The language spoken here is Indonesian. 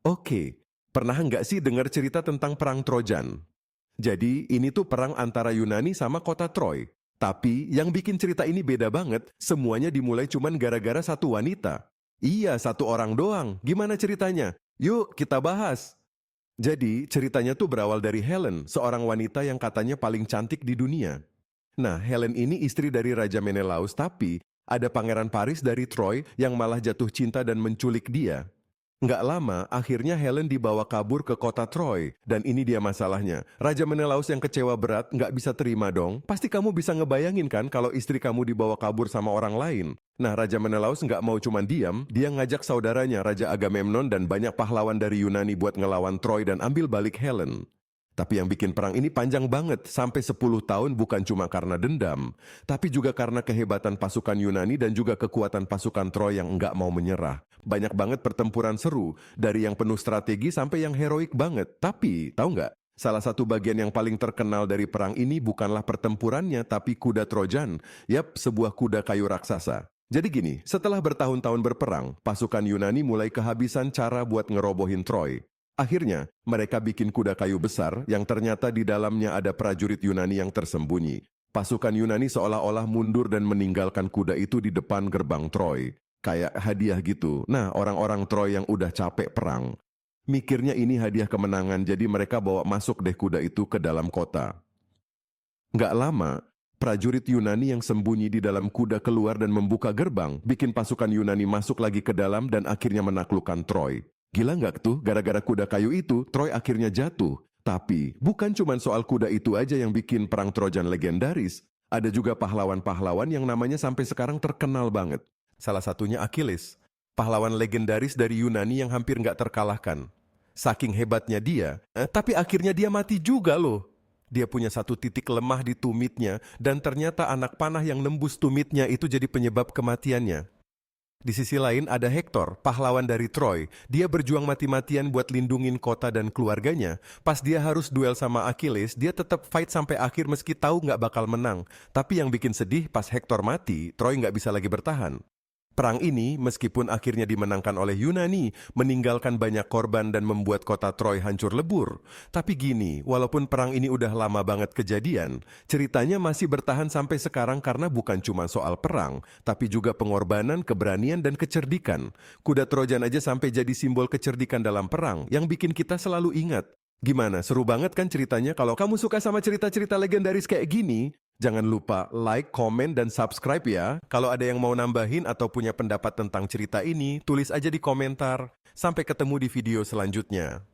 Oke, pernah nggak sih dengar cerita tentang perang Trojan? Jadi, ini tuh perang antara Yunani sama kota Troy. Tapi, yang bikin cerita ini beda banget, semuanya dimulai cuman gara-gara satu wanita. Iya, satu orang doang. Gimana ceritanya? Yuk, kita bahas. Jadi, ceritanya tuh berawal dari Helen, seorang wanita yang katanya paling cantik di dunia. Nah, Helen ini istri dari Raja Menelaus, tapi ada Pangeran Paris dari Troy yang malah jatuh cinta dan menculik dia. Nggak lama, akhirnya Helen dibawa kabur ke kota Troy. Dan ini dia masalahnya. Raja Menelaus yang kecewa berat nggak bisa terima dong. Pasti kamu bisa ngebayangin kan kalau istri kamu dibawa kabur sama orang lain. Nah, Raja Menelaus nggak mau cuman diam, dia ngajak saudaranya Raja Agamemnon dan banyak pahlawan dari Yunani buat ngelawan Troy dan ambil balik Helen. Tapi yang bikin perang ini panjang banget, sampai 10 tahun bukan cuma karena dendam, tapi juga karena kehebatan pasukan Yunani dan juga kekuatan pasukan Troy yang nggak mau menyerah. Banyak banget pertempuran seru, dari yang penuh strategi sampai yang heroik banget. Tapi, tahu nggak? Salah satu bagian yang paling terkenal dari perang ini bukanlah pertempurannya, tapi kuda Trojan. Yap, sebuah kuda kayu raksasa. Jadi gini, setelah bertahun-tahun berperang, pasukan Yunani mulai kehabisan cara buat ngerobohin Troy. Akhirnya, mereka bikin kuda kayu besar yang ternyata di dalamnya ada prajurit Yunani yang tersembunyi. Pasukan Yunani seolah-olah mundur dan meninggalkan kuda itu di depan gerbang Troy. Kayak hadiah gitu. Nah, orang-orang Troy yang udah capek perang, mikirnya ini hadiah kemenangan, jadi mereka bawa masuk deh kuda itu ke dalam kota. Nggak lama, prajurit Yunani yang sembunyi di dalam kuda keluar dan membuka gerbang, bikin pasukan Yunani masuk lagi ke dalam dan akhirnya menaklukkan Troy. Gila nggak tuh, gara-gara kuda kayu itu, Troy akhirnya jatuh. Tapi, bukan cuma soal kuda itu aja yang bikin perang Trojan legendaris. Ada juga pahlawan-pahlawan yang namanya sampai sekarang terkenal banget. Salah satunya Achilles, pahlawan legendaris dari Yunani yang hampir nggak terkalahkan. Saking hebatnya dia, tapi akhirnya dia mati juga loh. Dia punya satu titik lemah di tumitnya, dan ternyata anak panah yang nembus tumitnya itu jadi penyebab kematiannya. Di sisi lain ada Hector, pahlawan dari Troy. Dia berjuang mati-matian buat lindungin kota dan keluarganya. Pas dia harus duel sama Achilles, dia tetap fight sampai akhir meski tahu nggak bakal menang. Tapi yang bikin sedih, pas Hector mati, Troy nggak bisa lagi bertahan. Perang ini, meskipun akhirnya dimenangkan oleh Yunani, meninggalkan banyak korban dan membuat kota Troy hancur lebur. Tapi gini, walaupun perang ini udah lama banget kejadian, ceritanya masih bertahan sampai sekarang karena bukan cuma soal perang, tapi juga pengorbanan, keberanian, dan kecerdikan. Kuda Trojan aja sampai jadi simbol kecerdikan dalam perang, yang bikin kita selalu ingat. Gimana, seru banget kan ceritanya? Kalau kamu suka sama cerita-cerita legendaris kayak gini, jangan lupa like, komen, dan subscribe ya. Kalau ada yang mau nambahin atau punya pendapat tentang cerita ini, tulis aja di komentar. Sampai ketemu di video selanjutnya.